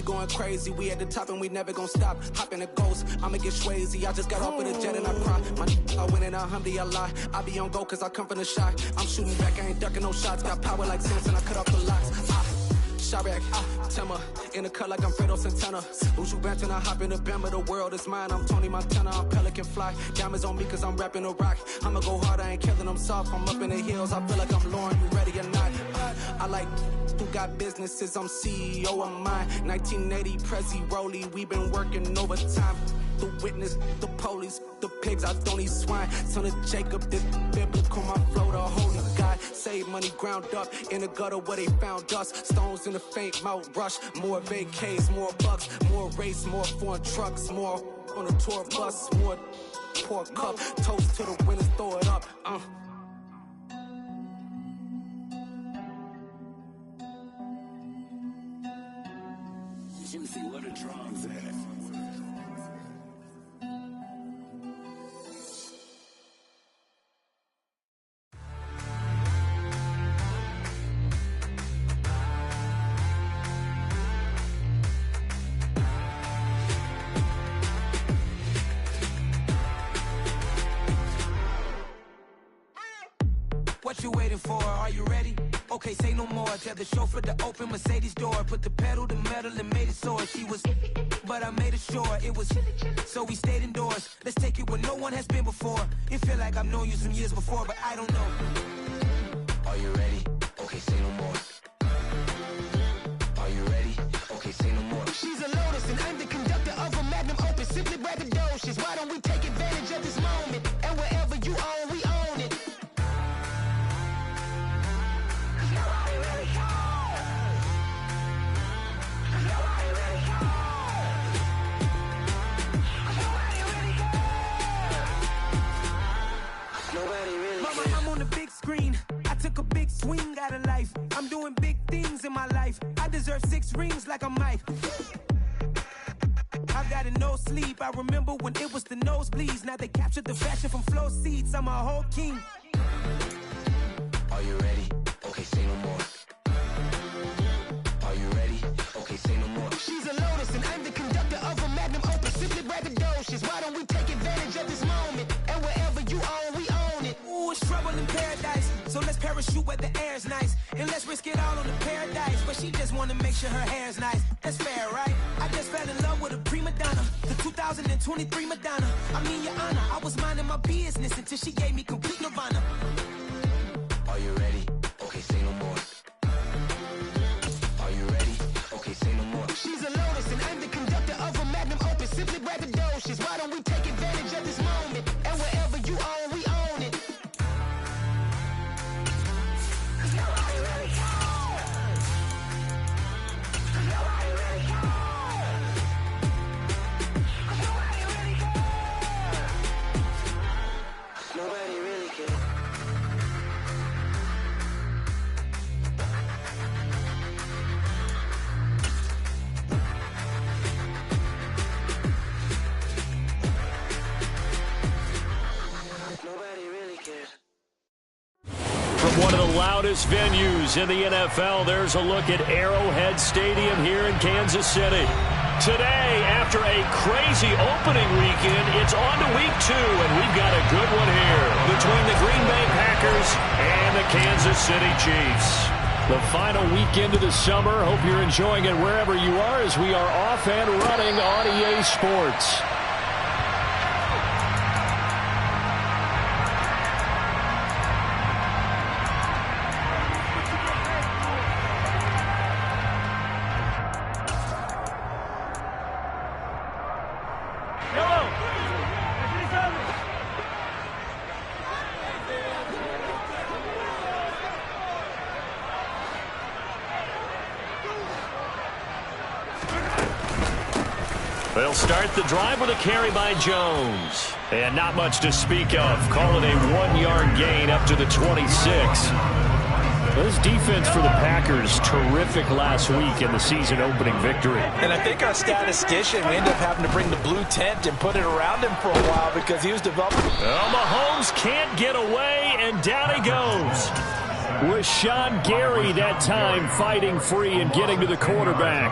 going crazy. We at the top and we never gonna stop. Hop in a ghost, I'ma get crazy. I just got off of the jet and I cry. My I win in a Humvee, I lie. I be on go cause I come from the shot. I'm shooting back, I ain't ducking no shots. Got power like Samson, I cut off the locks. Chirac, Tema, in the cut like I'm Fredo Santana. Uju Banton, I hop in the Bama, the world is mine. I'm Tony Montana, I'm Pelican Fly. Diamonds on me cause I'm rapping a rock. I'ma go hard, I ain't killing them soft. I'm up in the hills, I feel like I'm Lauren, you ready or not? I like who got businesses, I'm CEO of mine. 1980 Prezi Rolly, we been working overtime. The witness, the police, the pigs, I don't eat swine. Son of Jacob, this biblical, my flow, the holy God. Save money ground up in the gutter where they found us. Stones in the faint Mount Rush. More vacays, more bucks, more race, more foreign trucks, more on the tour bus, more pour cup. Toast to the winners, throw it up. Jimothy, what a drums at? What you waiting for? Are you ready? Okay, say no more. Tell the chauffeur to open Mercedes door. Put the pedal to metal and made it soar. She was, but I made it sure it was. So we stayed indoors. Let's take it where no one has been before. It feel like I've known you some years before, but I don't know. Are you ready? Okay, say no more. Are you ready? Okay, say no more. She's a Lotus and I'm the conductor of a Magnum Opus. Simply braggadocious. Why don't we take advantage of this moment? And wherever you own, we own it. Mama, I'm on the big screen. I took a big swing out of life. I'm doing big things in my life. I deserve 6 rings like a Mike. I've got no sleep. I remember when it was the nosebleeds. Now they captured the fashion from flow seats. I'm a whole king. Are you ready? Okay, say no more. Are you ready? Okay, say no more. She's a Lotus and I'm the conductor of a Magnum Opus. Simply braggadocious. Why don't we take advantage of this moment? And wherever you own, we own it. Ooh, it's trouble in paradise. So let's parachute where the air's nice. And let's risk it all on the paradise. But she just wanna make sure her hair's nice. That's fair, right? I just fell in love with a prima donna. The 2023 Madonna. I mean, your honor, I was minding my business until she gave me complete nirvana. Are you ready? Okay, say no more. Are you ready? Okay, say no more. She's a Lotus and I'm the conductor of a Magnum Opus. Simply braggadocious. Why don't we take advantage of this moment? And wherever you own, we own it. Nobody really cares. Nobody really cares. From one of the loudest venues in the NFL, there's a look at Arrowhead Stadium here in Kansas City. Today, after a crazy opening weekend, it's on to week 2, and we've got a good one here between the Green Bay Packers and the Kansas City Chiefs. The final weekend of the summer. Hope you're enjoying it wherever you are as we are off and running on EA Sports. They'll start the drive with a carry by Jones. And not much to speak of. Call it a 1-yard gain up to the 26. This defense for the Packers, terrific last week in the season opening victory. And I think our statistician, we ended up having to bring the blue tent and put it around him for a while because he was developing. Well, Mahomes can't get away, and down he goes. Rashawn Gary that time fighting free and getting to the quarterback.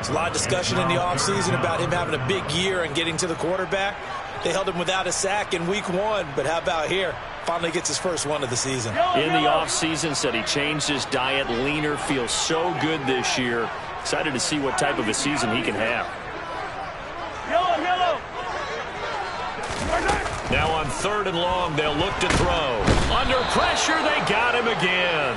There's a lot of discussion in the offseason about him having a big year and getting to the quarterback. They held him without a sack in week 1, but how about here? Finally gets his first one of the season. In the offseason, said he changed his diet, leaner, feels so good this year. Excited to see what type of a season he can have. Now on 3rd and long, they'll look to throw. Under pressure, they got him again.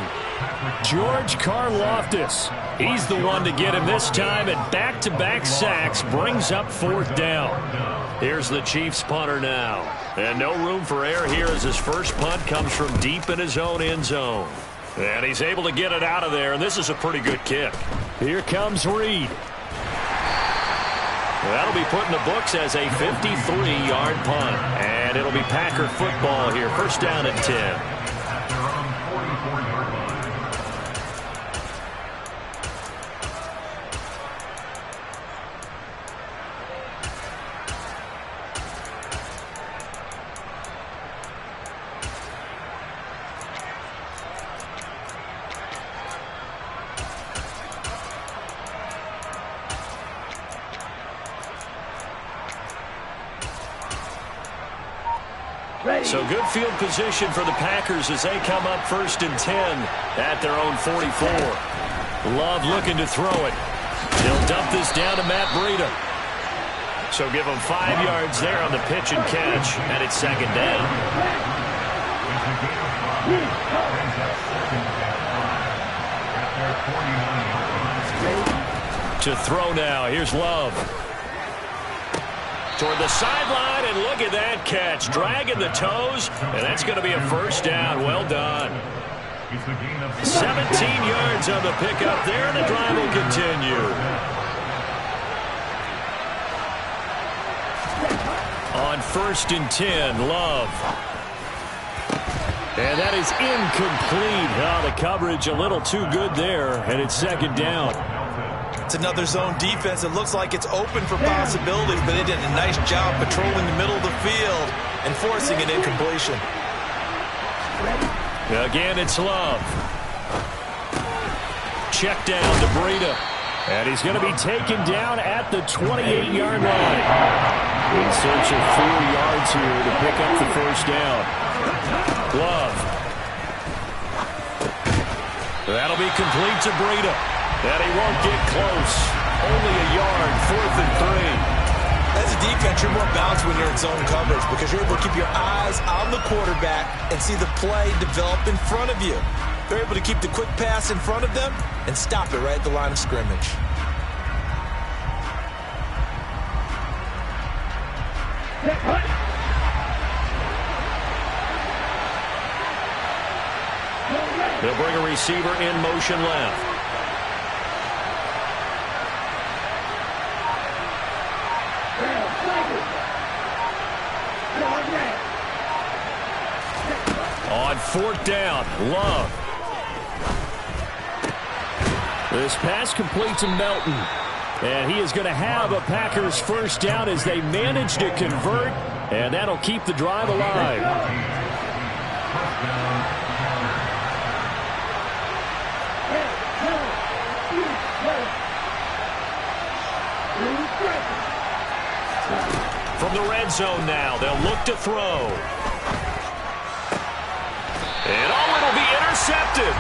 George Karlaftis. He's the one to get him this time, and back-to-back sacks brings up 4th down. Here's the Chiefs punter now. And no room for error here as his first punt comes from deep in his own end zone. And he's able to get it out of there, and this is a pretty good kick. Here comes Reed. That'll be put in the books as a 53-yard punt. And it'll be Packer football here. First down at 10. So good field position for the Packers as they come up 1st and 10 at their own 44. Love looking to throw it. He'll dump this down to Matt Breida. So give him 5 yards there on the pitch and catch, and it's 2nd down. To throw now. Here's Love. Toward the sideline, and look at that catch. Dragging the toes, and that's going to be a first down. Well done. 17 yards on the pickup there, and the drive will continue. On 1st and 10, Love. And that is incomplete. Oh, the coverage a little too good there, and it's 2nd down. It's another zone defense. It looks like it's open for possibilities, but they did a nice job patrolling the middle of the field and forcing an incompletion. Again, it's Love. Check down to Breida. And he's going to be taken down at the 28-yard line. In search of 4 yards here to pick up the first down. Love. That'll be complete to Breida. And he won't get close. Only a yard, 4th and 3. As a defense, you're more balanced when you're in zone coverage because you're able to keep your eyes on the quarterback and see the play develop in front of you. They're able to keep the quick pass in front of them and stop it right at the line of scrimmage. They'll bring a receiver in motion left. On 4th down, Love. This pass complete to Melton. And he is going to have a Packers first down as they manage to convert. And that'll keep the drive alive. From the red zone now, they'll look to throw. And it'll be intercepted.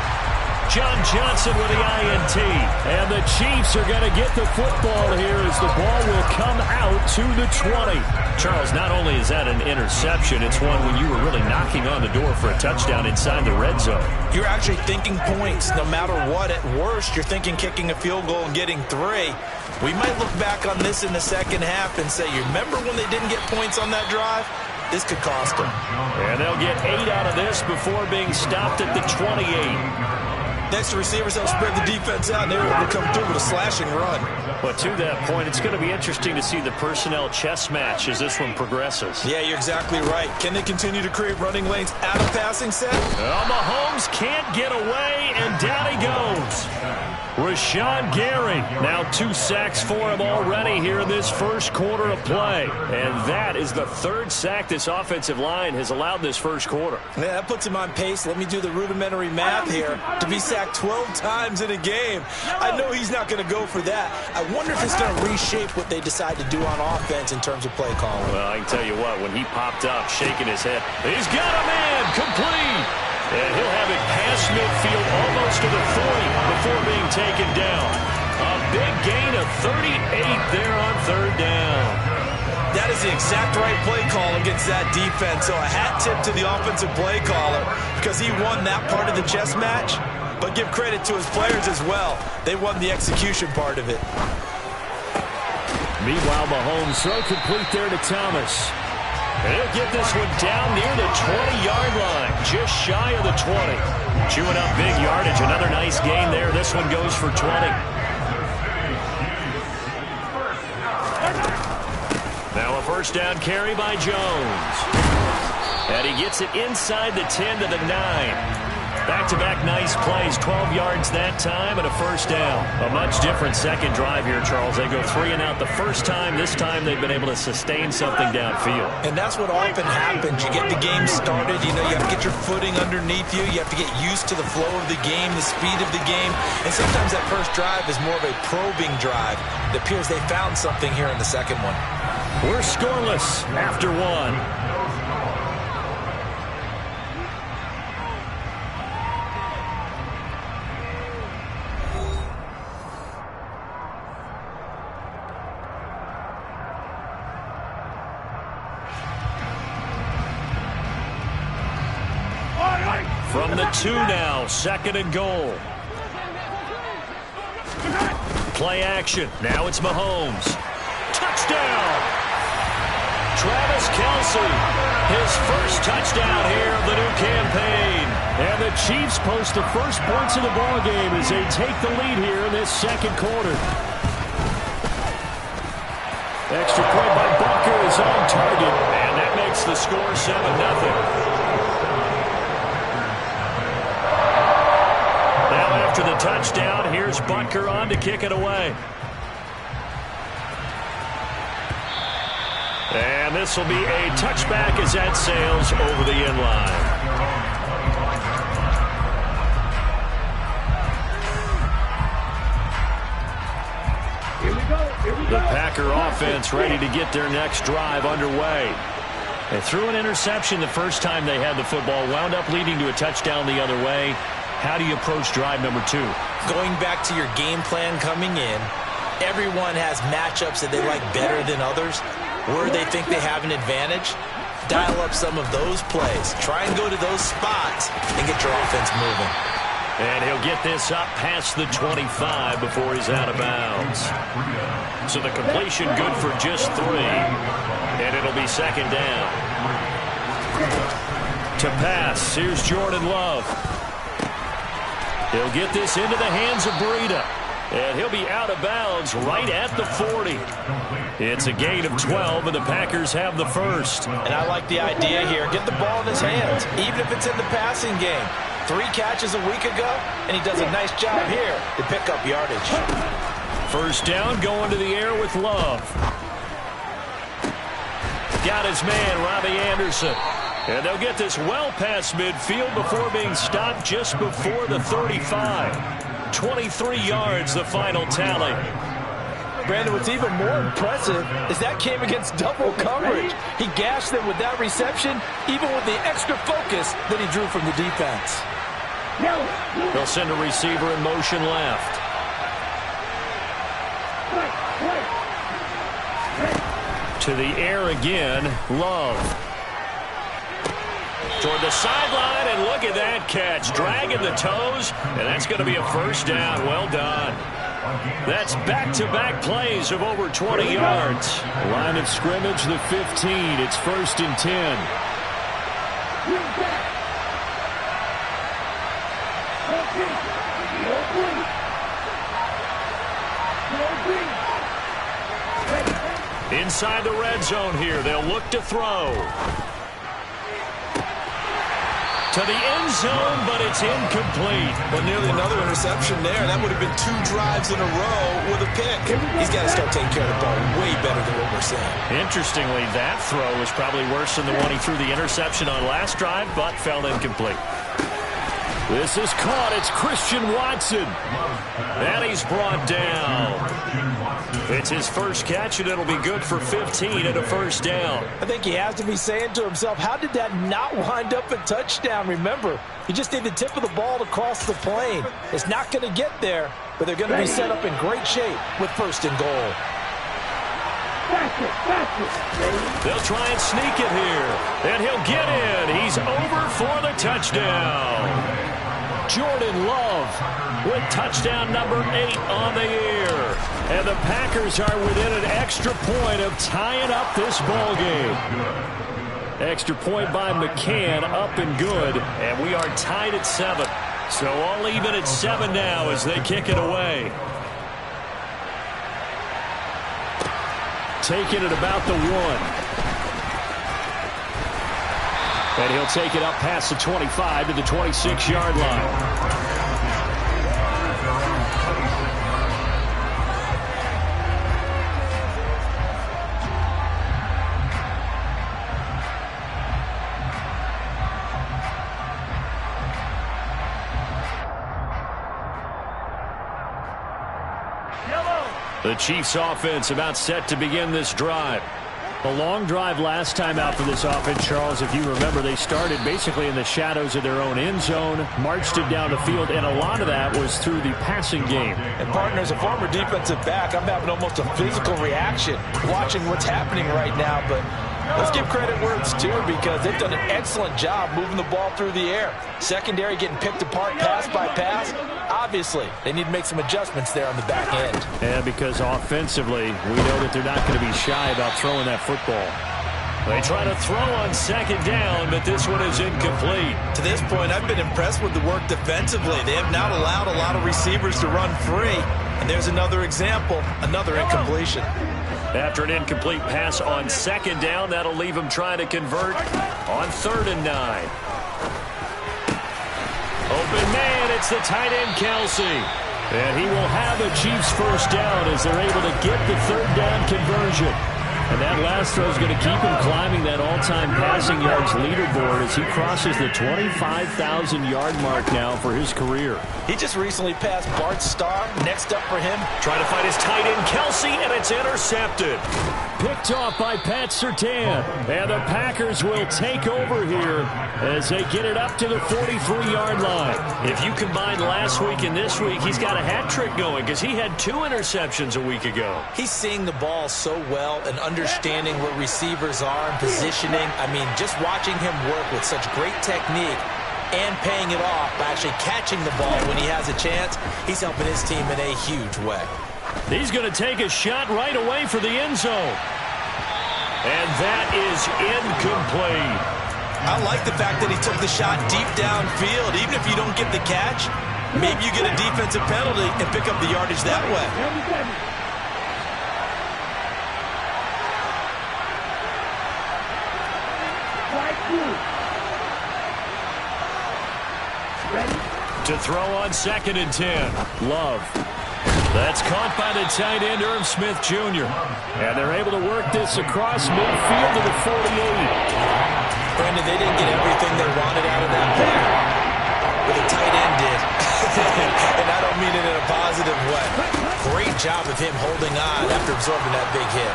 John Johnson with the INT. And the Chiefs are going to get the football here as the ball will come out to the 20. Charles, not only is that an interception, it's one when you were really knocking on the door for a touchdown inside the red zone. You're actually thinking points no matter what. At worst, you're thinking kicking a field goal and getting 3. We might look back on this in the second half and say, you remember when they didn't get points on that drive? This could cost them. And they'll get 8 out of this before being stopped at the 28. Next, the receivers help spread the defense out, and they're able to come through with a slashing run. But to that point, it's going to be interesting to see the personnel chess match as this one progresses. Yeah, you're exactly right. Can they continue to create running lanes out of passing set? Well, Mahomes can't get away, and down he goes. Rashawn Gary, now 2 sacks for him already here in this first quarter of play. And that is the 3rd sack this offensive line has allowed this first quarter. Yeah, that puts him on pace. Let me do the rudimentary math here. To be sacked 12 times in a game, I know he's not going to go for that. I wonder if it's going to reshape what they decide to do on offense in terms of play calling. Well, I can tell you what, when he popped up, shaking his head, he's got a man, complete. And he'll have it past midfield almost to the 40 before being taken down. A big gain of 38 there on 3rd down. That is the exact right play call against that defense. So a hat tip to the offensive play caller because he won that part of the chess match. But give credit to his players as well. They won the execution part of it. Meanwhile, Mahomes throw complete there to Thomas. And he'll get this one down near the 20-yard line, just shy of the 20. Chewing up big yardage, another nice gain there. This one goes for 20. Now a first down carry by Jones. And he gets it inside the 10 to the 9. Back-to-back nice plays, 12 yards that time and a first down. A much different second drive here, Charles. They go 3 and out the first time. This time they've been able to sustain something downfield. And that's what often happens. You get the game started. You know, you have to get your footing underneath you. You have to get used to the flow of the game, the speed of the game. And sometimes that first drive is more of a probing drive. It appears they found something here in the second one. We're scoreless after 1. From the 2 now, 2nd and goal. Play action. Now it's Mahomes. Touchdown! Travis Kelce, his first touchdown here of the new campaign. And the Chiefs post the first points of the ball game as they take the lead here in this second quarter. Extra point by Butker is on target, and that makes the score 7-0. After the touchdown, here's Butker on to kick it away. And this will be a touchback as that sails over the end line. The Packer offense ready to get their next drive underway. They threw an interception the first time they had the football, wound up leading to a touchdown the other way. How do you approach drive number 2? Going back to your game plan coming in, everyone has matchups that they like better than others. Where they think they have an advantage, dial up some of those plays. Try and go to those spots and get your offense moving. And he'll get this up past the 25 before he's out of bounds. So the completion good for just 3. And it'll be 2nd down. To pass, here's Jordan Love. He'll get this into the hands of Breida. And he'll be out of bounds right at the 40. It's a gain of 12, and the Packers have the first. And I like the idea here. Get the ball in his hands, even if it's in the passing game. 3 catches a week ago, and he does a nice job here to pick up yardage. First down, going to the air with Love. Got his man, Robbie Anderson. And they'll get this well past midfield before being stopped just before the 35. 23 yards, the final tally. Brandon, what's even more impressive is that came against double coverage. He gashed them with that reception, even with the extra focus that he drew from the defense. They'll send a receiver in motion left. To the air again, Love. Toward the sideline, and look at that catch. Dragging the toes, and that's going to be a first down. Well done. That's back-to-back plays of over 20 yards. Line of scrimmage, the 15. It's 1st and 10. Inside the red zone here, they'll look to throw. to the end zone, but it's incomplete. Well, nearly another interception there. That would have been 2 drives in a row with a pick. He's got to start taking care of the ball way better than what we're seeing. Interestingly, that throw was probably worse than the one he threw the interception on last drive, but fell incomplete. This is caught. It's Christian Watson. And he's brought down. It's his first catch, and it'll be good for 15 and a first down. I think he has to be saying to himself, how did that not wind up a touchdown? Remember, you just need the tip of the ball to cross the plane. It's not going to get there, but they're going to be set up in great shape with first and goal. They'll try and sneak it here, and he'll get in. He's over for the touchdown. Jordan Love with touchdown number 8 on the year. And the Packers are within an extra point of tying up this ball game. Extra point by McCann, up and good. And we are tied at 7. So all even at 7 now as they kick it away. Taking it about the 1. And he'll take it up past the 25 to the 26-yard line. The Chiefs offense about set to begin this drive. A long drive last time out for this offense, Charles. If you remember, they started basically in the shadows of their own end zone, marched it down the field, and a lot of that was through the passing game. And, partner, as a former defensive back, I'm having almost a physical reaction watching what's happening right now. But let's give credit where it's due because they've done an excellent job moving the ball through the air. Secondary getting picked apart pass by pass. Obviously, they need to make some adjustments there on the back end. And because offensively, we know that they're not going to be shy about throwing that football. They try to throw on second down, but this one is incomplete. To this point, I've been impressed with the work defensively. They have not allowed a lot of receivers to run free. And there's another example, another incompletion. After an incomplete pass on second down, that'll leave him trying to convert on 3rd and 9. Open man, it's the tight end, Kelsey. And he will have a Chiefs first down as they're able to get the 3rd down conversion. And that last throw is going to keep him climbing that all-time passing yards leaderboard as he crosses the 25,000-yard mark now for his career. He just recently passed Bart Starr. Next up for him, trying to find his tight end, Kelsey, and it's intercepted. Picked off by Pat Surtain. And the Packers will take over here as they get it up to the 43-yard line. If you combine last week and this week, he's got a hat trick going because he had 2 interceptions a week ago. He's seeing the ball so well and understanding where receivers are and positioning. I mean, just watching him work with such great technique and paying it off by actually catching the ball when he has a chance, he's helping his team in a huge way. He's going to take a shot right away for the end zone. And that is incomplete. I like the fact that he took the shot deep downfield. Even if you don't get the catch, maybe you get a defensive penalty and pick up the yardage that way. To throw on 2nd and 10. Love. That's caught by the tight end, Irv Smith Jr. And they're able to work this across midfield to the 48. Brandon, they didn't get everything they wanted out of that play, but the tight end did. And I don't mean it in a positive way. Great job of him holding on after absorbing that big hit.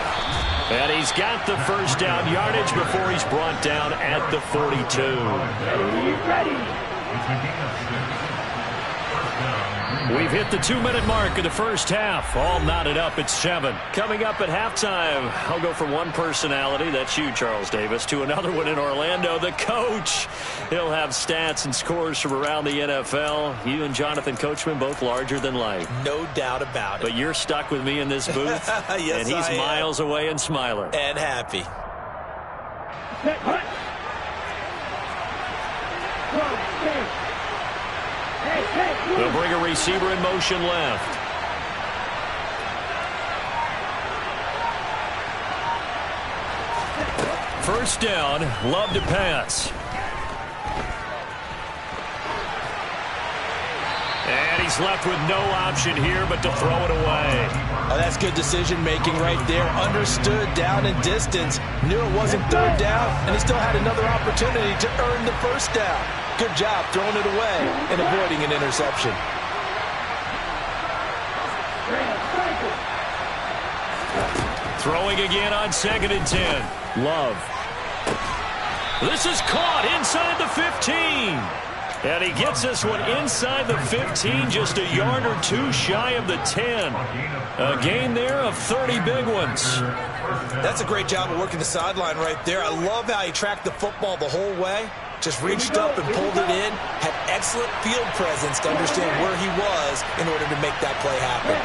And he's got the first down yardage before he's brought down at the 42. Ready. We've hit the 2-minute mark of the first half. All knotted up at 7. Coming up at halftime, I'll go from one personality, that's you, Charles Davis, to another one in Orlando, the coach. He'll have stats and scores from around the NFL. You and Jonathan Coachman, both larger than life. No doubt about it. But you're stuck with me in this booth, yes, and he's miles away and smiling. And happy. They'll bring a receiver in motion left. First down, Love to pass. He's left with no option here but to throw it away. Oh, that's good decision-making right there. Understood down and distance. Knew it wasn't third down, and he still had another opportunity to earn the first down. Good job throwing it away and avoiding an interception. Throwing again on 2nd and 10. Love. This is caught inside the 15. And he gets this one inside the 15, just a yard or two shy of the 10. A gain there of 30 big ones. That's a great job of working the sideline right there. I love how he tracked the football the whole way. Just reached up and pulled it in. Had excellent field presence to understand where he was in order to make that play happen.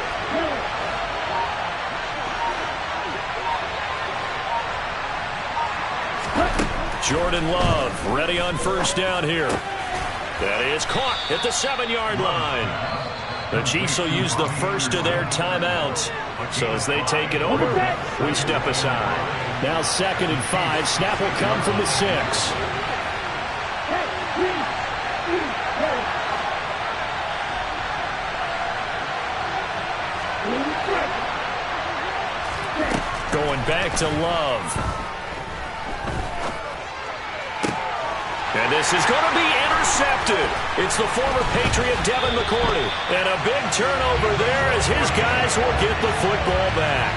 Jordan Love ready on first down here. That is caught at the 7-yard line. The Chiefs will use the first of their timeouts. So as they take it over, we step aside. Now 2nd and 5. Snap will come from the 6. Going back to Love. And this is going to be intercepted. It's the former Patriot Devin McCourty. And a big turnover there as his guys will get the football back.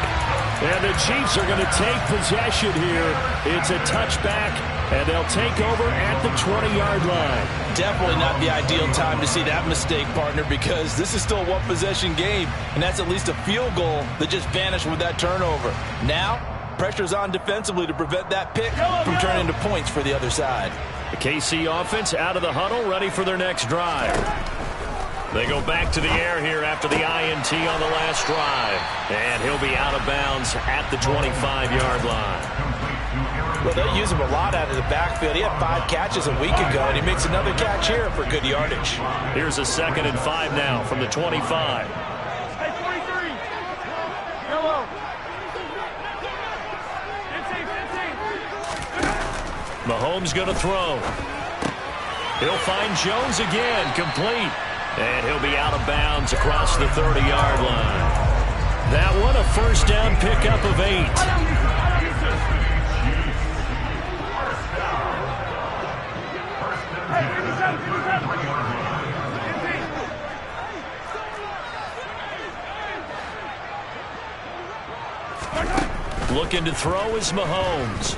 And the Chiefs are going to take possession here. It's a touchback, and they'll take over at the 20-yard line. Definitely not the ideal time to see that mistake, partner, because this is still a one-possession game, and that's at least a field goal that just vanished with that turnover. Now, pressure's on defensively to prevent that pick from turning into points for the other side. The KC offense out of the huddle, ready for their next drive. They go back to the air here after the INT on the last drive. And he'll be out of bounds at the 25-yard line. Well, they use him a lot out of the backfield. He had 5 catches a week ago, and he makes another catch here for good yardage. Here's a 2nd and 5 now from the 25. Mahomes going to throw. He'll find Jones again, complete. And he'll be out of bounds across the 30-yard line. That one, a first down pickup of 8. Looking to throw is Mahomes.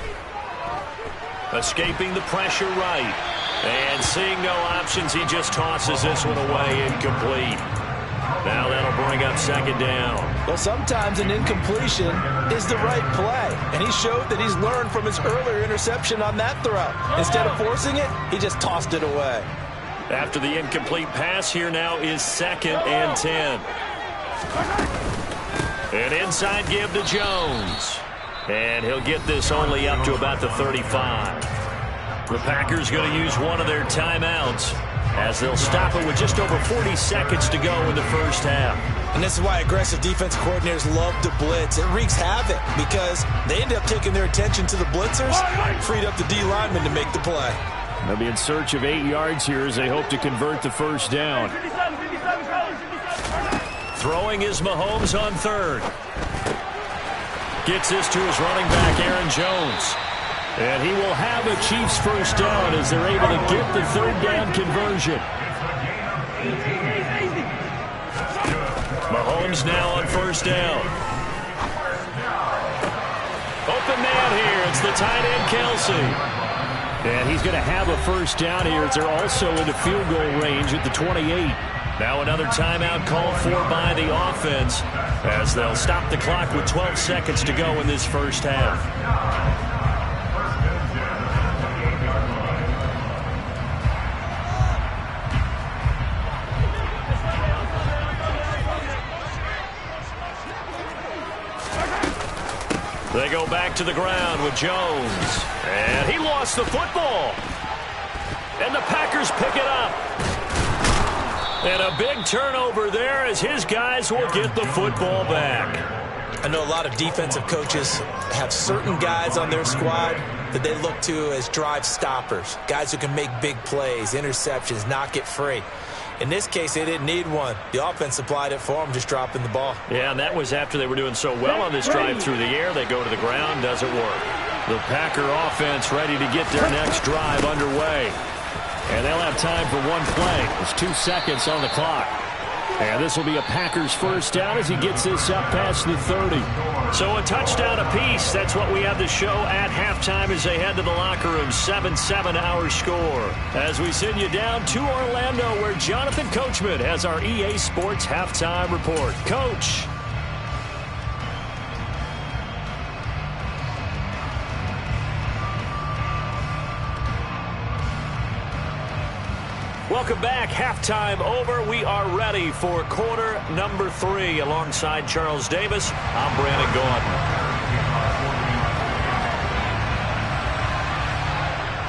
Escaping the pressure right. And seeing no options, he just tosses this one away, incomplete. Now that'll bring up 2nd down. Well, sometimes an incompletion is the right play. And he showed that he's learned from his earlier interception on that throw. Instead of forcing it, he just tossed it away. After the incomplete pass, here now is 2nd and 10. An inside give to Jones. And he'll get this only up to about the 35. The Packers going to use one of their timeouts as they'll stop it with just over 40 seconds to go in the first half. And this is why aggressive defense coordinators love to blitz. It wreaks havoc because they end up taking their attention to the blitzers, freed up the D lineman to make the play. They'll be in search of 8 yards here as they hope to convert the first down. Throwing is Mahomes on 3rd. Gets this to his running back, Aaron Jones. And he will have a Chiefs first down as they're able to get the 3rd down conversion. Mahomes now on first down. Open man here. It's the tight end, Kelsey. And he's going to have a first down here as they're also into field goal range at the 28. Now another timeout called for by the offense as they'll stop the clock with 12 seconds to go in this first half. They go back to the ground with Jones. And he lost the football. And the Packers pick it up. And a big turnover there as his guys will get the football back. I know a lot of defensive coaches have certain guys on their squad that they look to as drive stoppers, guys who can make big plays, interceptions, knock it free. In this case, they didn't need one. The offense supplied it for them, just dropping the ball. Yeah, and that was after they were doing so well on this drive through the air. They go to the ground, doesn't work. The Packer offense ready to get their next drive underway. And they'll have time for one play. There's 2 seconds on the clock. And this will be a Packers first down as he gets this up past the 30. So a touchdown apiece. That's what we have to show at halftime as they head to the locker room. 7-7 our score. As we send you down to Orlando where Jonathan Coachman has our EA Sports halftime report. Coach. Welcome back. Halftime over. We are ready for quarter number 3. Alongside Charles Davis, I'm Brandon Gaudin.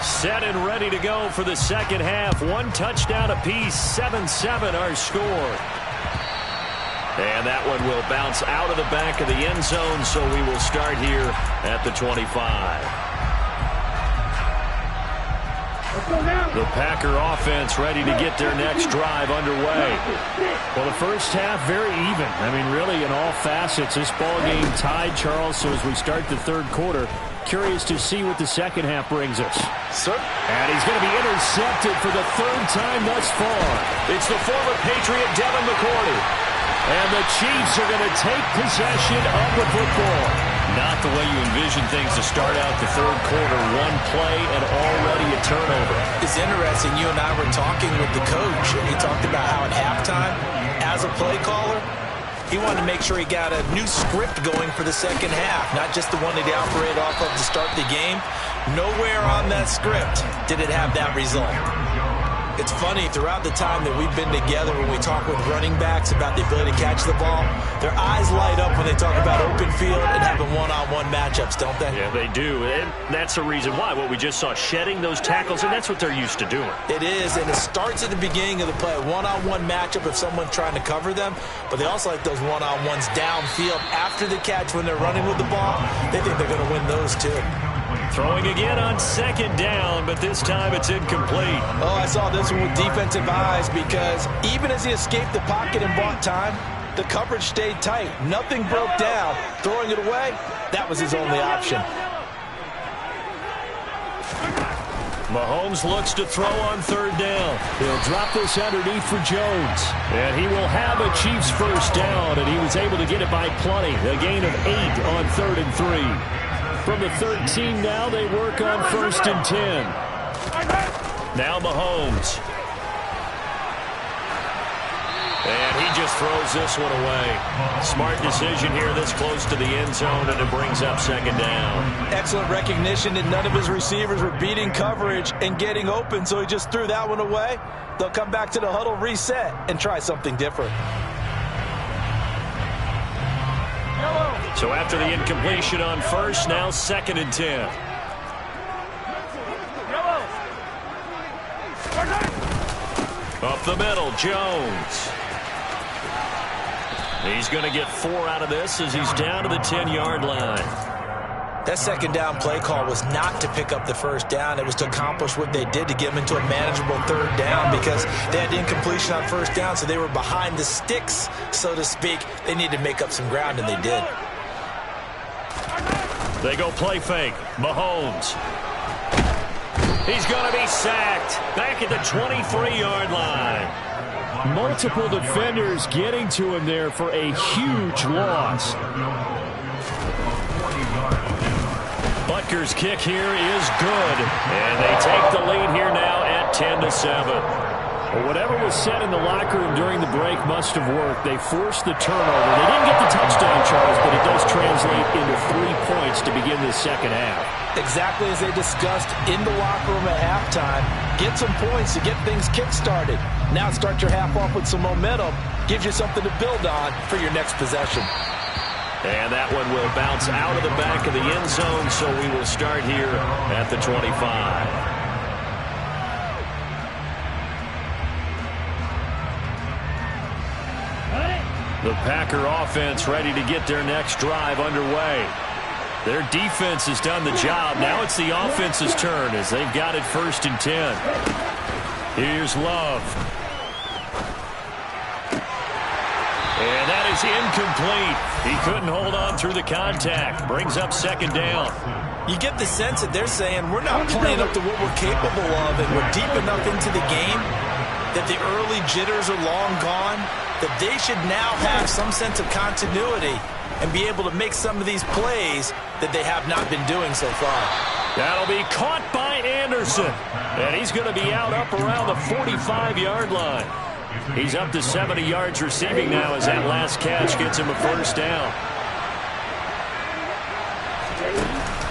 Set and ready to go for the second half. 1 touchdown apiece. 7-7 our score. And that one will bounce out of the back of the end zone, so we will start here at the 25. The Packer offense ready to get their next drive underway. Well, the first half very even. I mean, really in all facets. This ball game tied, Charles, so as we start the third quarter, curious to see what the second half brings us. Sir? And he's going to be intercepted for the 3rd time thus far. It's the former Patriot Devin McCourty. And the Chiefs are going to take possession of the football. Not the way you envision things to start out the third quarter. 1 play and already a turnover. It's interesting. You and I were talking with the coach, and he talked about how at halftime, as a play caller, he wanted to make sure he got a new script going for the second half, not just the one that he operated off of to start the game. Nowhere on that script did it have that result. It's funny, throughout the time that we've been together, when we talk with running backs about the ability to catch the ball, their eyes light up when they talk about open field and having one-on-one matchups, don't they? Yeah, they do. And that's the reason why. What we just saw, shedding those tackles, and that's what they're used to doing. It is, and it starts at the beginning of the play, a one-on-one matchup if someone's trying to cover them, but they also like those one-on-ones downfield after the catch when they're running with the ball. They think they're going to win those, too. Throwing again on 2nd down, but this time it's incomplete. Oh, I saw this one with defensive eyes because even as he escaped the pocket and bought time, the coverage stayed tight. Nothing broke down. Throwing it away, that was his only option. Mahomes looks to throw on 3rd down. He'll drop this underneath for Jones. And he will have a Chiefs first down, and he was able to get it by plenty. A gain of 8 on 3rd and 3. From the 13 now, they work on 1st and 10. Now Mahomes. And he just throws this one away. Smart decision here this close to the end zone, and it brings up 2nd down. Excellent recognition that none of his receivers were beating coverage and getting open, so he just threw that one away. They'll come back to the huddle, reset, and try something different. So after the incompletion on 1st, now 2nd and 10. Up the middle, Jones. He's going to get 4 out of this as he's down to the 10-yard line. That 2nd down play call was not to pick up the 1st down. It was to accomplish what they did to get them into a manageable 3rd down because they had incompletion on 1st down, so they were behind the sticks, so to speak. They needed to make up some ground, and they did. They go play fake. Mahomes. He's going to be sacked. Back at the 23-yard line. Multiple defenders getting to him there for a huge loss. Butker's kick here is good. And they take the lead here now at 10-7. Well, whatever was said in the locker room during the break must have worked. They forced the turnover. They didn't get the touchdown, Charles, but it does translate into 3 points to begin the second half. Exactly as they discussed in the locker room at halftime. Get some points to get things kick-started. Now start your half off with some momentum. Gives you something to build on for your next possession. And that one will bounce out of the back of the end zone, so we will start here at the 25. The Packer offense ready to get their next drive underway. Their defense has done the job. Now it's the offense's turn as they've got it 1st and 10. Here's Love. And that is incomplete. He couldn't hold on through the contact. Brings up second down. You get the sense that they're saying we're not playing up to what we're capable of, and we're deep enough into the game that the early jitters are long gone, that they should now have some sense of continuity and be able to make some of these plays that they have not been doing so far. That'll be caught by Anderson. And he's going to be out up around the 45-yard line. He's up to 70 yards receiving now as that last catch gets him a first down.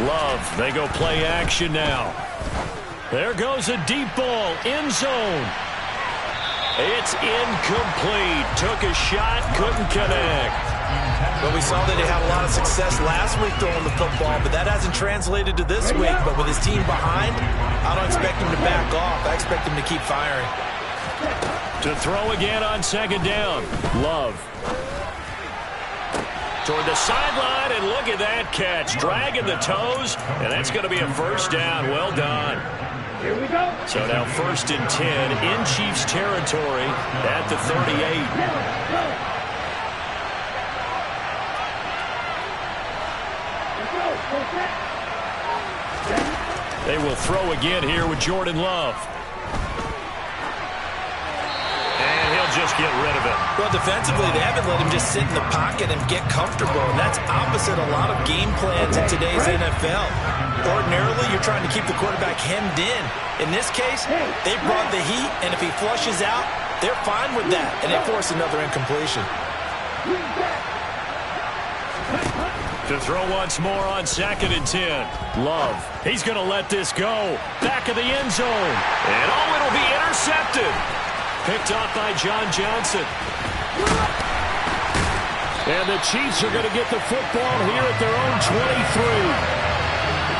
Love, they go play action now. There goes a deep ball, end zone. It's incomplete. Took a shot, couldn't connect. Well, we saw that he had a lot of success last week throwing the football, but that hasn't translated to this week. But with his team behind, I don't expect him to back off. I expect him to keep firing. To throw again on second down. Love. Toward the sideline, and look at that catch. Dragging the toes, and that's going to be a first down. Well done. Here we go. So now 1st and 10 in Chiefs territory at the 38. They will throw again here with Jordan Love. And he'll just get rid of it. Well, defensively, they haven't let him just sit in the pocket and get comfortable. And that's opposite a lot of game plans in today's NFL. Ordinarily, you're trying to keep the quarterback hemmed in. In this case, they brought the heat, and if he flushes out, they're fine with that, and they force another incompletion. To throw once more on 2nd and 10. Love. He's going to let this go. Back of the end zone. And oh, it'll be intercepted. Picked off by John Johnson. And the Chiefs are going to get the football here at their own 23.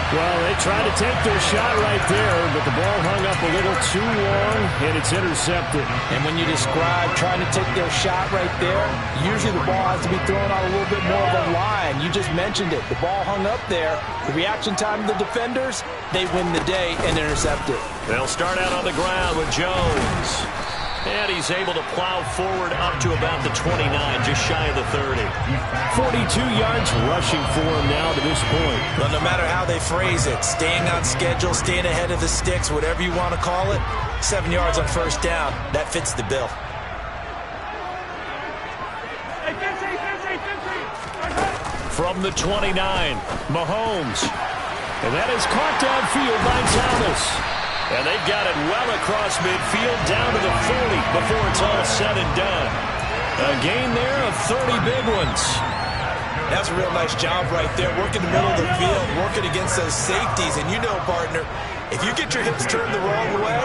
Well, they tried to take their shot right there, but the ball hung up a little too long, and it's intercepted. And when you describe trying to take their shot right there, usually the ball has to be thrown out a little bit more of a line. You just mentioned it. The ball hung up there. The reaction time of the defenders, they win the day and intercept it. They'll start out on the ground with Jones. And he's able to plow forward up to about the 29, just shy of the 30. 42 yards rushing for him now to this point. But no matter how they phrase it, staying on schedule, staying ahead of the sticks, whatever you want to call it, 7 yards on first down, that fits the bill. From the 29, Mahomes. And that is caught downfield by Thomas. And they've got it well across midfield down to the 40 before it's all said and done. A gain there of 30 big ones. That's a real nice job right there, working the middle of the field, working against those safeties. And you know, partner, if you get your hips turned the wrong way,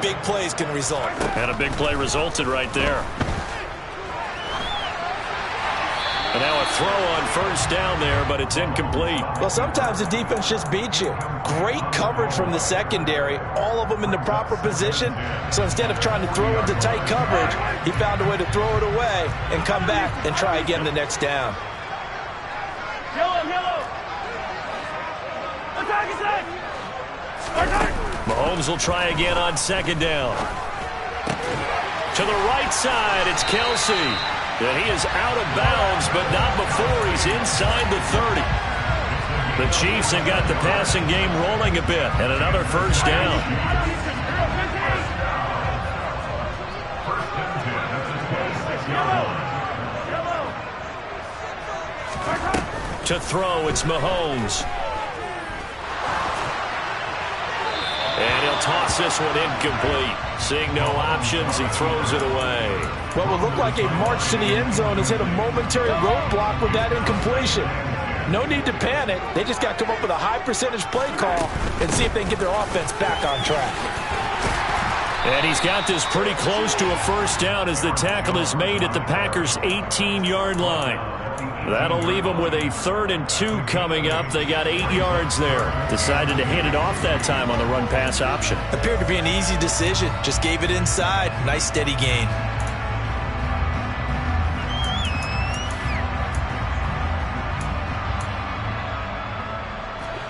big plays can result. And a big play resulted right there. And now a throw on first down there, but it's incomplete. Well, sometimes the defense just beats you. Great coverage from the secondary, all of them in the proper position. So instead of trying to throw into tight coverage, he found a way to throw it away and come back and try again the next down. Yellow. Attack. Mahomes will try again on second down. To the right side, it's Kelsey. And he is out of bounds, but not before he's inside the 30. The Chiefs have got the passing game rolling a bit, and another first down. To throw, it's Mahomes. And he'll toss this one incomplete. Seeing no options, he throws it away. What would look like a march to the end zone has hit a momentary roadblock with that incompletion. No need to panic. They just got to come up with a high percentage play call and see if they can get their offense back on track. And he's got this pretty close to a first down as the tackle is made at the Packers' 18-yard line. That'll leave them with a 3rd and 2 coming up. They got 8 yards there. Decided to hand it off that time on the run-pass option. Appeared to be an easy decision. Just gave it inside. Nice steady gain.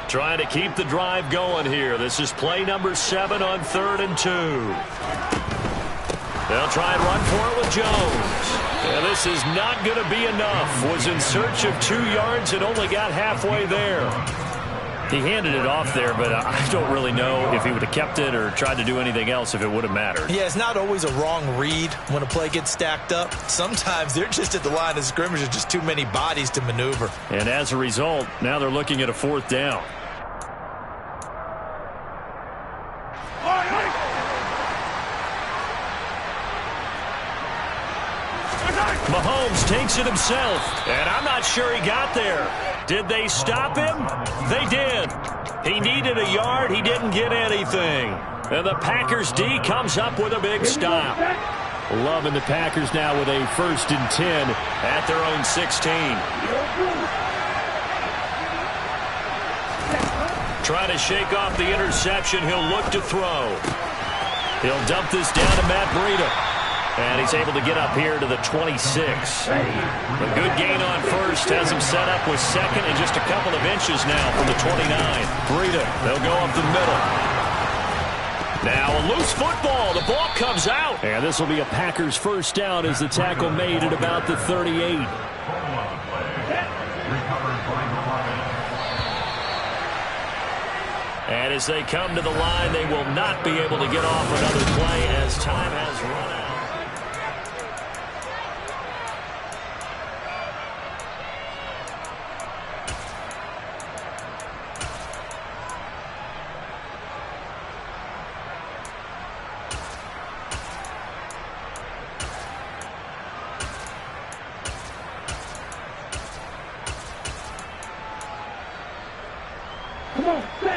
Trying to keep the drive going here. This is play number 7 on 3rd and 2. They'll try and run for it with Jones. And this is not going to be enough. Was in search of 2 yards and only got halfway there. He handed it off there, but I don't really know if he would have kept it or tried to do anything else if it would have mattered. Yeah, it's not always a wrong read when a play gets stacked up. Sometimes they're just at the line of scrimmage. There's just too many bodies to maneuver. And as a result, now they're looking at a 4th down. Mahomes takes it himself, and I'm not sure he got there. Did they stop him? They did. He needed a yard. He didn't get anything. And the Packers D comes up with a big stop. Loving the Packers now with a 1st and 10 at their own 16. Trying to shake off the interception. He'll look to throw. He'll dump this down to Matt Breida. And he's able to get up here to the 26. A good gain on 1st. Has him set up with 2nd and just a couple of inches now from the 29. Breida, they'll go up the middle. Now a loose football. The ball comes out. And this will be a Packers 1st down as the tackle made at about the 38. And as they come to the line, they will not be able to get off another play as time has run out.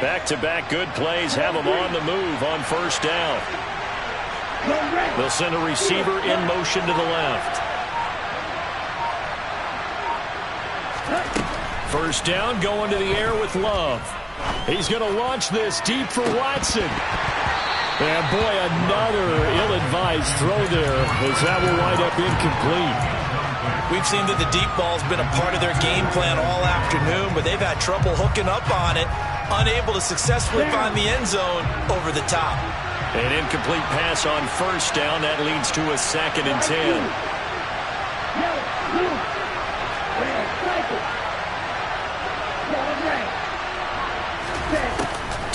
Back-to-back good plays have them on the move on 1st down. They'll send a receiver in motion to the left. 1st down, going to the air with Love. He's going to launch this deep for Watson. And boy, another ill-advised throw there as that will wind up incomplete. We've seen that the deep ball's been a part of their game plan all afternoon, but they've had trouble hooking up on it, unable to successfully find the end zone over the top. An incomplete pass on 1st down. That leads to a 2nd and 10.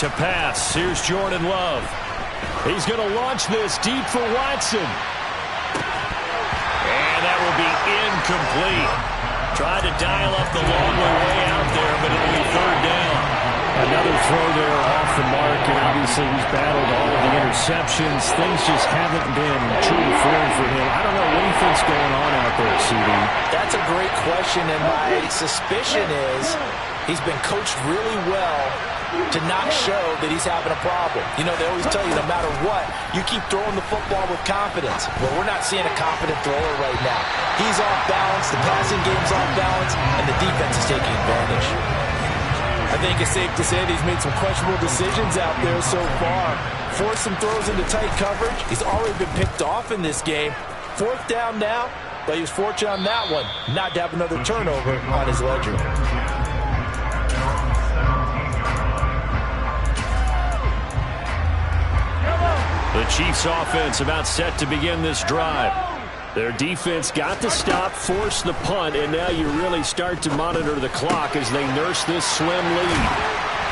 To pass, here's Jordan Love. He's going to launch this deep for Watson. And that will be incomplete. Tried to dial up the long way out there, but it'll be 3rd down. Another throw there off the mark, and obviously he's battled all of the interceptions. Things just haven't been true to form for him. I don't know what he thinks going on out there, CD. That's a great question, and my suspicion is he's been coached really well to not show that he's having a problem. You know, they always tell you no matter what, you keep throwing the football with confidence. Well, we're not seeing a confident thrower right now. He's off balance, the passing game's off balance, and the defense is taking advantage. I think it's safe to say that he's made some questionable decisions out there so far. Forced some throws into tight coverage. He's already been picked off in this game. 4th down now, but he was fortunate on that one not to have another turnover on his ledger. The Chiefs offense about set to begin this drive. Their defense got the stop, forced the punt, and now you really start to monitor the clock as they nurse this slim lead.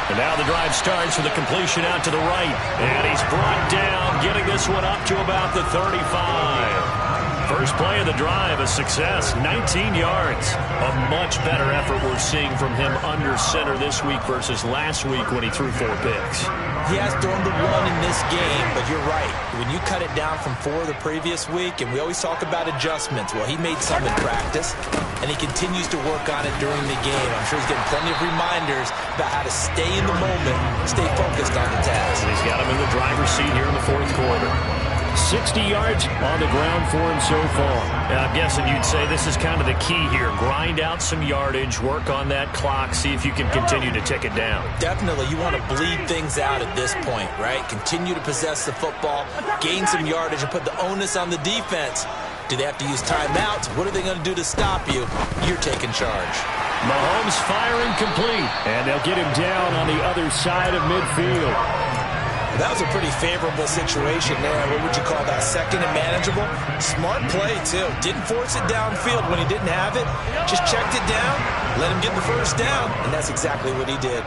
And now the drive starts with a completion out to the right. And he's brought down, getting this one up to about the 35. First play of the drive, a success, 19 yards. A much better effort we're seeing from him under center this week versus last week when he threw 4 picks. He has thrown the 1 in this game, but you're right. When you cut it down from 4 the previous week, and we always talk about adjustments, well, he made some in practice, and he continues to work on it during the game. I'm sure he's getting plenty of reminders about how to stay in the moment, stay focused on the task. And he's got him in the driver's seat here in the 4th quarter. 60 yards on the ground for him so far. And I'm guessing you'd say this is kind of the key here. Grind out some yardage, work on that clock, see if you can continue to tick it down. Definitely. You want to bleed things out at this point, right? Continue to possess the football, gain some yardage, and put the onus on the defense. Do they have to use timeouts? What are they going to do to stop you? You're taking charge. Mahomes firing complete, and they'll get him down on the other side of midfield. That was a pretty favorable situation there. What would you call that? Second and manageable? Smart play, too. Didn't force it downfield when he didn't have it. Just checked it down, let him get the first down, and that's exactly what he did.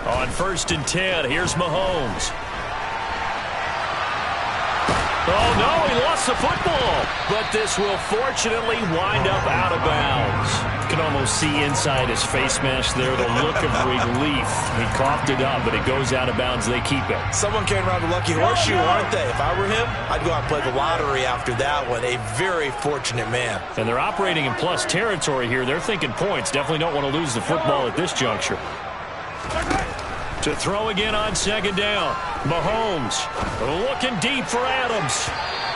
On 1st and 10, here's Mahomes. Oh, no, he lost the football. But this will fortunately wind up out of bounds. You can almost see inside his face mask there the look of relief. He coughed it up, but it goes out of bounds. They keep it. Someone carrying around the lucky horseshoe, aren't they? If I were him, I'd go out and play the lottery after that one. A very fortunate man. And they're operating in plus territory here. They're thinking points. Definitely don't want to lose the football at this juncture. To throw again on 2nd down. Mahomes looking deep for Adams.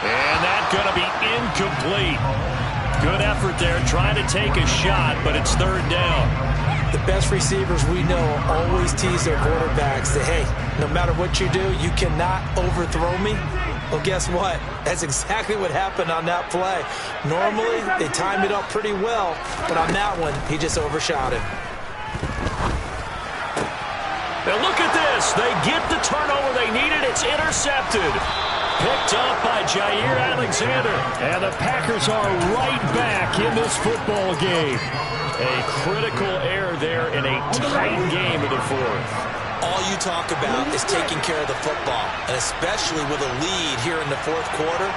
And that's going to be incomplete. Good effort there trying to take a shot, but it's 3rd down. The best receivers we know always tease their quarterbacks that, hey, no matter what you do, you cannot overthrow me. Well, guess what? That's exactly what happened on that play. Normally, they timed it up pretty well, but on that one, he just overshot it. Now look at this. They get the turnover they needed. It's intercepted. Picked up by Jair Alexander. And the Packers are right back in this football game. A critical error there in a tight game of the 4th. All you talk about is taking care of the football, and especially with a lead here in the 4th quarter.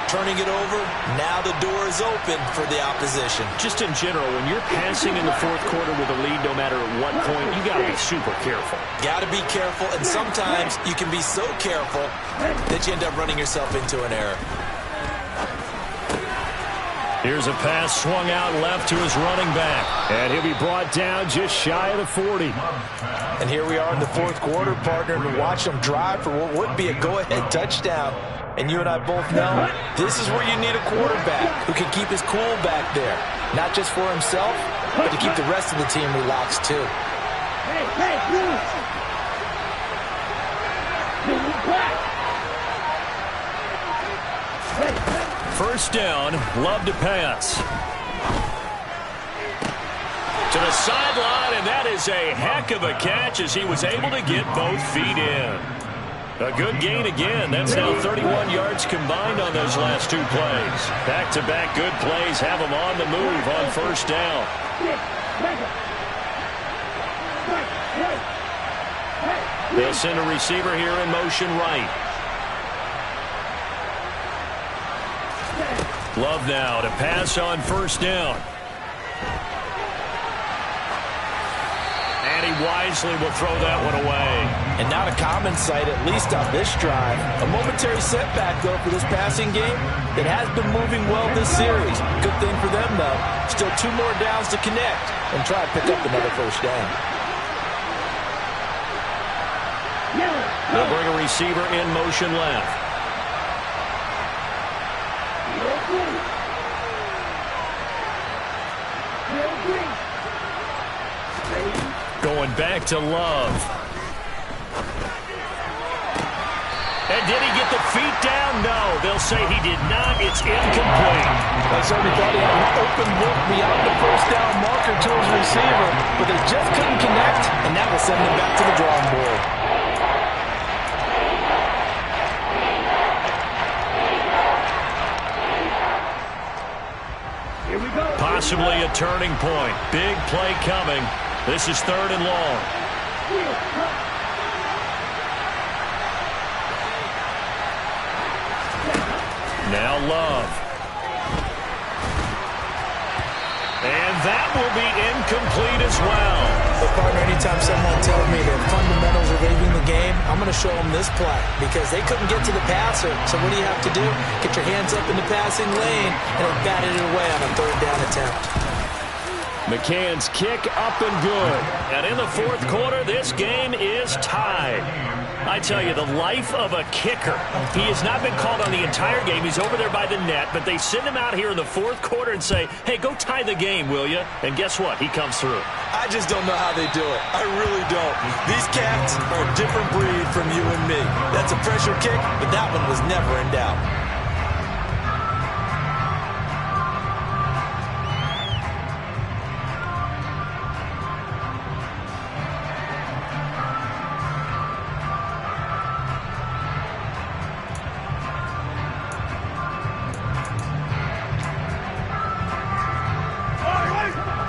Turning it over, now the door is open for the opposition. Just in general, when you're passing in the 4th quarter with a lead, no matter at what point, you got to be super careful. Got to be careful, and sometimes you can be so careful that you end up running yourself into an error. Here's a pass swung out left to his running back, and he'll be brought down just shy of the 40. And here we are in the 4th quarter, partner, to watch them drive for what would be a go-ahead touchdown. And you and I both know this is where you need a quarterback who can keep his cool back there. Not just for himself, but to keep the rest of the team relaxed too. First down, Love to pass. To the sideline, and that is a heck of a catch as he was able to get both feet in. A good gain again. That's now 31 yards combined on those last 2 plays. Back-to-back good plays have him on the move on 1st down. They'll send a receiver here in motion right. Love now to pass on 1st down. And he wisely will throw that one away. And not a common sight, at least on this drive. A momentary setback, though, for this passing game that has been moving well this series. Good thing for them, though. Still 2 more downs to connect and try to pick up another 1st down. They'll bring a receiver in motion left. Going back to Love. And did he get the feet down? No, they'll say he did not. It's incomplete. I certainly thought he had an open look beyond the 1st down marker to his receiver, but they just couldn't connect, and that will send them back to the drawing board. Here we go. Possibly a turning point. Big play coming. This is 3rd and long. Now Love. And that will be incomplete as well. But, partner, anytime someone tells me that fundamentals are leaving the game, I'm going to show them this play because they couldn't get to the passer. So what do you have to do? Get your hands up in the passing lane and they batted it away on a 3rd down attempt. McCann's kick up and good. And in the 4th quarter, this game is tied. I tell you, the life of a kicker. He has not been called on the entire game. He's over there by the net, but they send him out here in the fourth quarter and say, hey, go tie the game, will you? And guess what? He comes through. I just don't know how they do it. I really don't. These cats are a different breed from you and me. That's a pressure kick, but that one was never in doubt.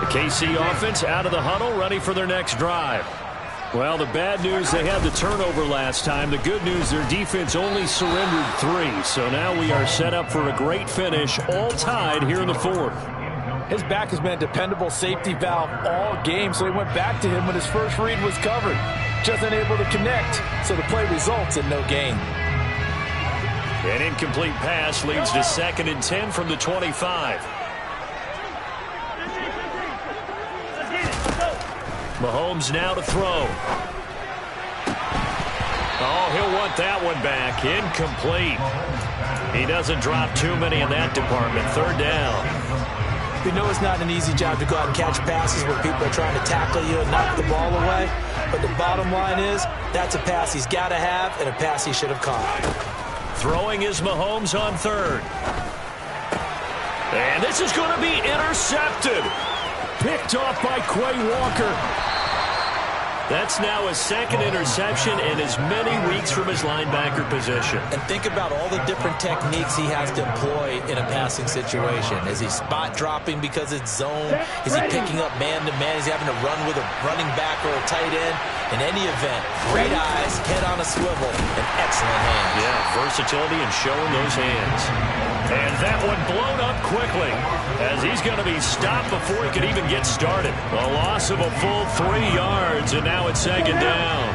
KC offense out of the huddle, ready for their next drive. Well, the bad news, they had the turnover last time. The good news, their defense only surrendered 3. So now we are set up for a great finish, all tied here in the fourth. His back has been a dependable safety valve all game, so he went back to him when his first read was covered. Just unable to connect, so the play results in no gain. An incomplete pass leads to 2nd and 10 from the 25. Mahomes now to throw. Oh, he'll want that one back. Incomplete. He doesn't drop too many in that department. 3rd down. We know it's not an easy job to go out and catch passes where people are trying to tackle you and knock the ball away. But the bottom line is, that's a pass he's got to have and a pass he should have caught. Throwing is Mahomes on 3rd. And this is going to be intercepted. Picked off by Quay Walker. That's now his 2nd interception in as many weeks from his linebacker position. And think about all the different techniques he has to employ in a passing situation. Is he spot dropping because it's zone? Is he picking up man-to-man? Is he having to run with a running back or a tight end? In any event, great eyes, head on a swivel, and excellent hands. Yeah, versatility and showing those hands. And that one blown up quickly as he's going to be stopped before he can even get started. A loss of a full 3 yards, and now it's 2nd down.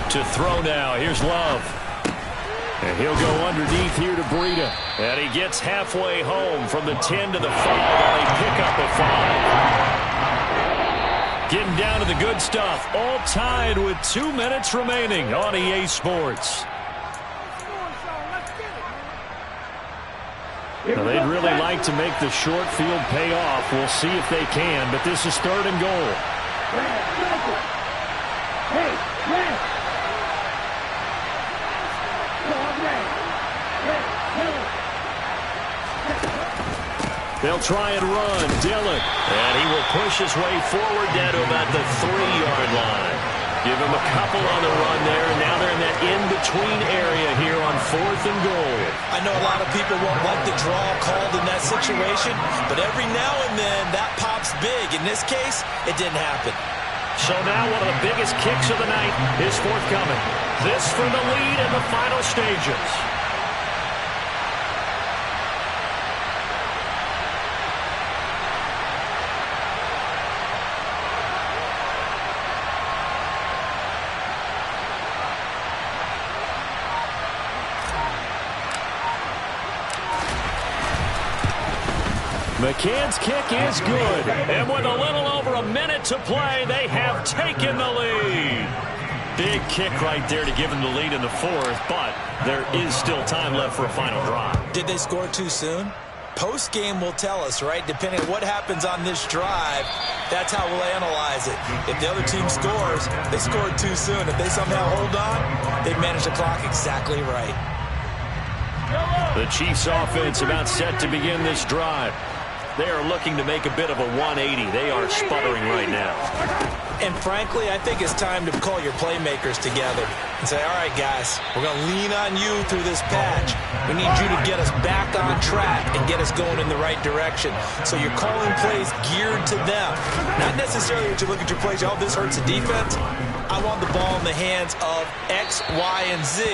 To throw now, here's Love. And he'll go underneath here to Breida. And he gets halfway home from the 10 to the 5 on a pickup of 5. Getting down to the good stuff. All tied with 2 minutes remaining on EA Sports. Now, they'd really like to make the short field pay off. We'll see if they can, but this is 3rd and goal. They'll try and run. Dillon. And he will push his way forward down to about the 3-yard line. Give him a couple on the run there, and now they're in that in-between area here on 4th and goal. I know a lot of people won't like the draw called in that situation, but every now and then that pops big. In this case, it didn't happen. So now one of the biggest kicks of the night is forthcoming. This for the lead in the final stages. McCann's kick is good. And with a little over a minute to play, they have taken the lead. Big kick right there to give them the lead in the 4th, but there is still time left for a final drive. Did they score too soon? Post-game will tell us, right? Depending on what happens on this drive, that's how we'll analyze it. If the other team scores, they scored too soon. If they somehow hold on, they manage the clock exactly right. The Chiefs offense about set to begin this drive. They are looking to make a bit of a 180. They are sputtering right now. And frankly, I think it's time to call your playmakers together and say, all right, guys, we're going to lean on you through this patch. We need you to get us back on track and get us going in the right direction. So you're calling plays geared to them. Not necessarily that you look at your plays, oh, this hurts the defense. I want the ball in the hands of X, Y, and Z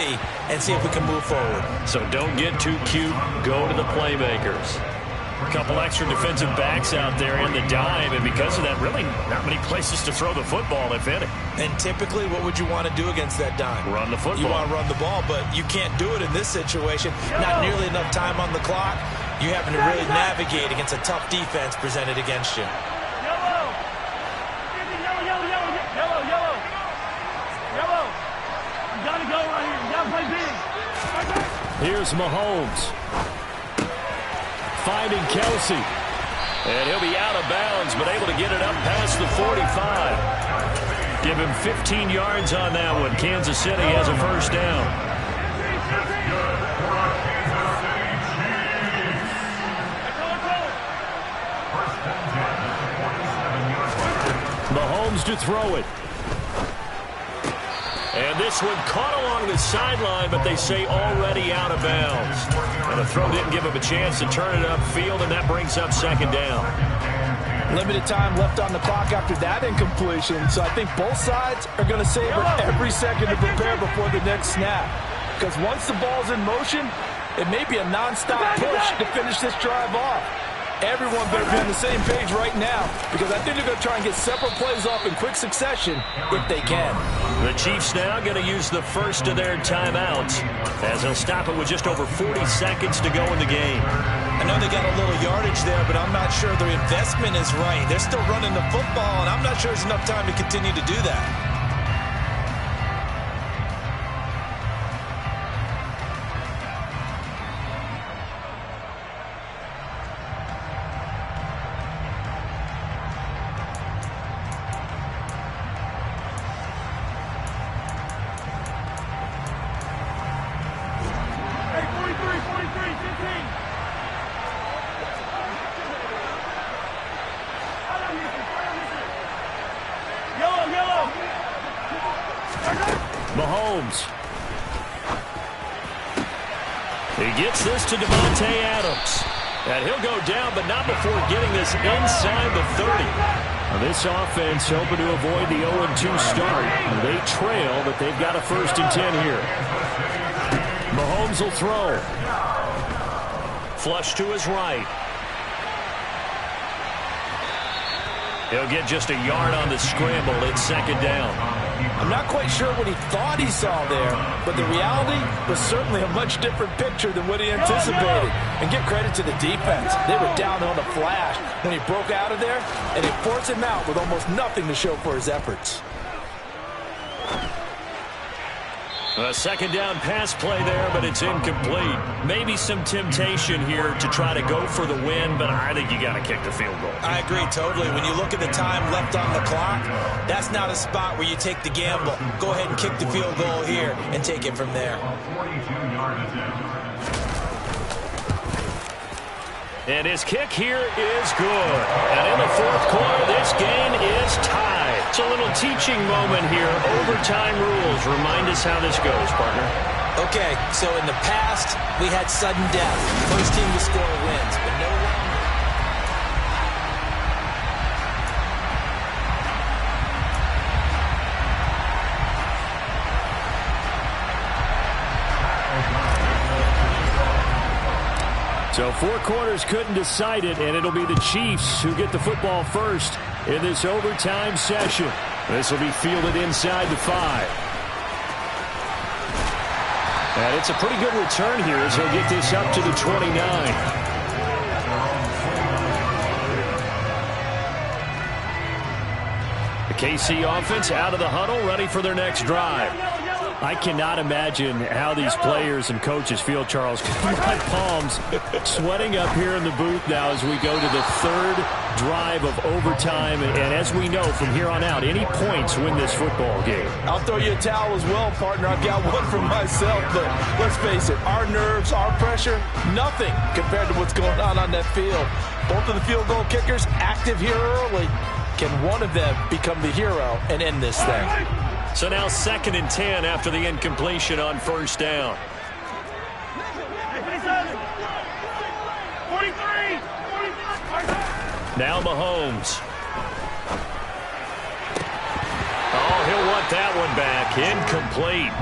and see if we can move forward. So don't get too cute. Go to the playmakers. A couple extra defensive backs out there in the dime, and because of that, really not many places to throw the football, if any. And typically, what would you want to do against that dime? Run the football. You want to run the ball, but you can't do it in this situation. Not nearly enough time on the clock. you're having to really navigate against a tough defense presented against you. Here's Mahomes. Finding Kelsey. And he'll be out of bounds, but able to get it up past the 45. Give him 15 yards on that one. Kansas City has a first down. Mahomes to throw it. And this one caught along the sideline, but they say already out of bounds. And the throw didn't give him a chance to turn it upfield, and that brings up second down. Limited time left on the clock after that incompletion, so I think both sides are going to savor every second to prepare before the next snap. Because once the ball's in motion, it may be a nonstop push to finish this drive off. Everyone better be on the same page right now, because I think they're going to try and get several plays off in quick succession if they can. The Chiefs now going to use the first of their timeouts, as they'll stop it with just over 40 seconds to go in the game. I know they got a little yardage there, but I'm not sure their investment is right. They're still running the football, and I'm not sure there's enough time to continue to do that. Mahomes. He gets this to Devontae Adams. And he'll go down, but not before getting this inside the 30. Now this offense hoping to avoid the 0-2 start. They trail, but they've got a 1st and 10 here. Mahomes will throw. Flush to his right. He'll get just a yard on the scramble. It's second down. I'm not quite sure what he thought he saw there, but the reality was certainly a much different picture than what he anticipated. And give credit to the defense. They were down on the flash when he broke out of there, and they forced him out with almost nothing to show for his efforts. A second down pass play there, but it's incomplete. Maybe some temptation here to try to go for the win, but I think you got to kick the field goal. I agree totally. When you look at the time left on the clock, that's not a spot where you take the gamble. Go ahead and kick the field goal here and take it from there. And his kick here is good. And in the 4th quarter, this game is tied. It's a little teaching moment here. Overtime rules. Remind us how this goes, partner. Okay, so in the past, we had sudden death. First team to score wins, but no longer. So 4 quarters couldn't decide it, and it'll be the Chiefs who get the football first in this overtime session. This will be fielded inside the 5. And it's a pretty good return here as he'll get this up to the 29. The KC offense out of the huddle, ready for their next drive. I cannot imagine how these players and coaches feel, Charles. My palms sweating up here in the booth now as we go to the 3rd drive of overtime. And as we know, from here on out, any points win this football game. I'll throw you a towel as well, partner. I've got one for myself, but let's face it, our nerves, our pressure, nothing compared to what's going on that field. Both of the field goal kickers active here early. Can one of them become the hero and end this thing? So now 2nd and 10 after the incompletion on 1st down. Now Mahomes. Oh, he'll want that one back. Incomplete.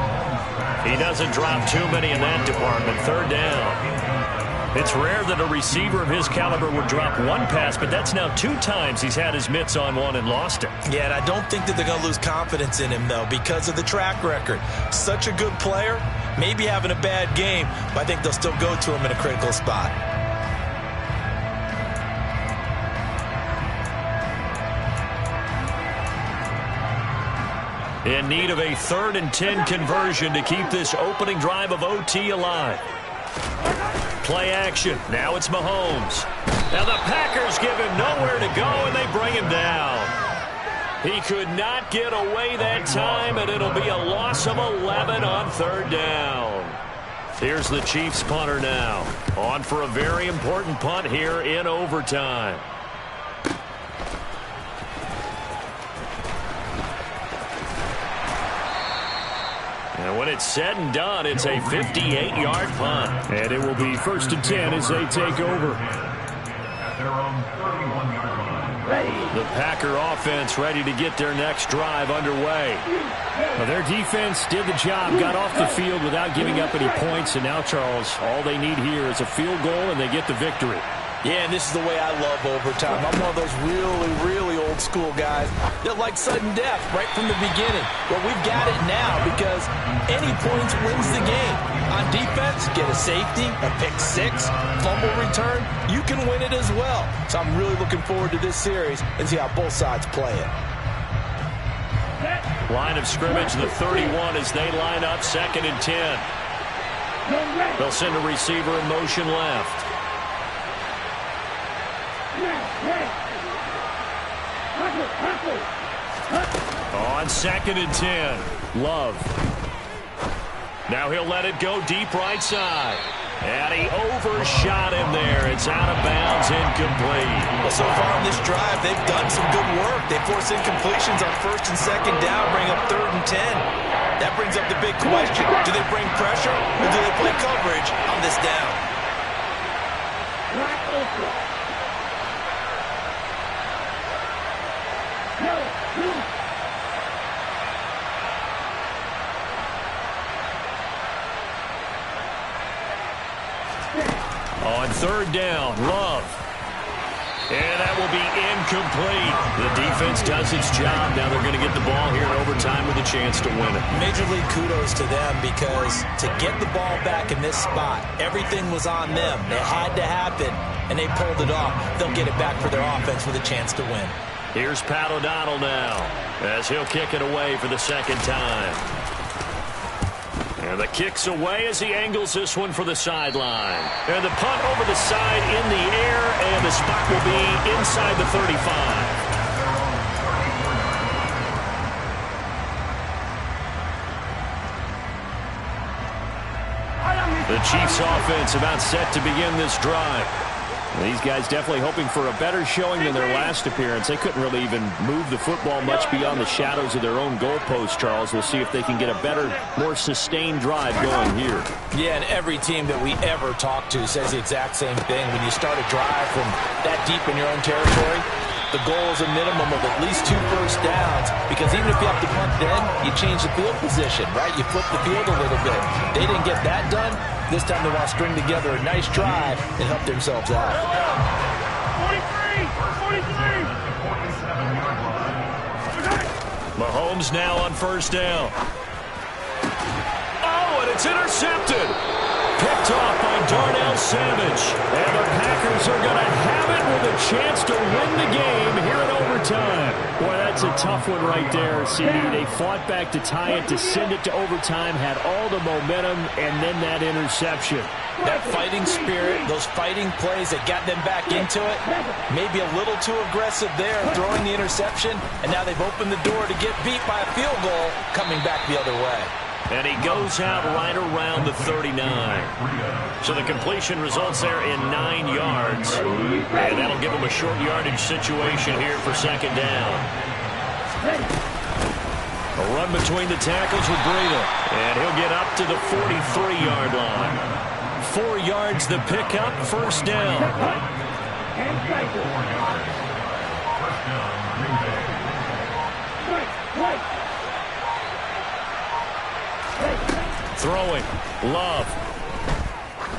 He doesn't drop too many in that department. 3rd down. It's rare that a receiver of his caliber would drop one pass, but that's now 2 times he's had his mitts on one and lost it. Yeah, and I don't think that they're going to lose confidence in him, though, because of the track record. Such a good player, maybe having a bad game, but I think they'll still go to him in a critical spot. In need of a 3rd and 10 conversion to keep this opening drive of OT alive. Play action. Now it's Mahomes. Now the Packers give him nowhere to go, and they bring him down. He could not get away that time, and it'll be a loss of 11 on 3rd down. Here's the Chiefs punter now. On for a very important punt here in overtime. And when it's said and done, it's a 58-yard punt. And it will be 1st and 10 as they take over. The Packer offense ready to get their next drive underway. Well, their defense did the job, got off the field without giving up any points. And now, Charles, all they need here is a field goal, and they get the victory. Yeah, and this is the way I love overtime. I'm one of those really, really old school guys that like sudden death right from the beginning. Well, we've got it now because any points wins the game. On defense, get a safety, a pick six, fumble return, you can win it as well. So I'm really looking forward to this series and see how both sides play it. Line of scrimmage, the 31 as they line up 2nd and 10. They'll send a receiver in motion left. On 2nd and 10, Love. Now he'll let it go deep right side. And he overshot him there. It's out of bounds, incomplete. Well, so far on this drive, they've done some good work. They force incompletions on 1st and 2nd down, bring up 3rd and 10. That brings up the big question. Do they bring pressure or do they play coverage on this down? On 3rd down, Love. And that will be incomplete. The defense does its job. Now they're going to get the ball here in overtime with a chance to win it. Major league kudos to them because to get the ball back in this spot, everything was on them. It had to happen, and they pulled it off. They'll get it back for their offense with a chance to win. Here's Pat O'Donnell now as he'll kick it away for the 2nd time. And the kick's away as he angles this one for the sideline. And the punt over the side in the air, and the spot will be inside the 35. The Chiefs offense about set to begin this drive. These guys definitely hoping for a better showing than their last appearance. They couldn't really even move the football much beyond the shadows of their own goalpost, Charles. We'll see if they can get a better, more sustained drive going here. Yeah, and every team that we ever talk to says the exact same thing. When you start a drive from that deep in your own territory, the goal is a minimum of at least 2 first downs, because even if you have to punt then, you change the field position, right? You flip the field a little bit. They didn't get that done. This time they want to string together a nice drive and help themselves out. 43. Mahomes now on 1st down. Oh, and it's intercepted. Picked off by Darnell Savage. And the Packers are going to have it with a chance to win the game here in overtime. Boy, that's a tough one right there, CD. They fought back to tie it, to send it to overtime, had all the momentum, and then that interception. That fighting spirit, those fighting plays that got them back into it, maybe a little too aggressive there, throwing the interception, and now they've opened the door to get beat by a field goal coming back the other way. And he goes out right around the 39. So the completion results there in 9 yards. And that'll give him a short yardage situation here for 2nd down. A run between the tackles with Breida. And he'll get up to the 43-yard line. 4 yards the pickup, 1st down. Throwing, Love.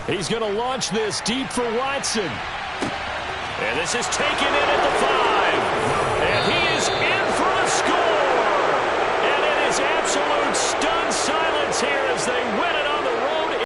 He's going to launch this deep for Watson. And this is taken in at the 5.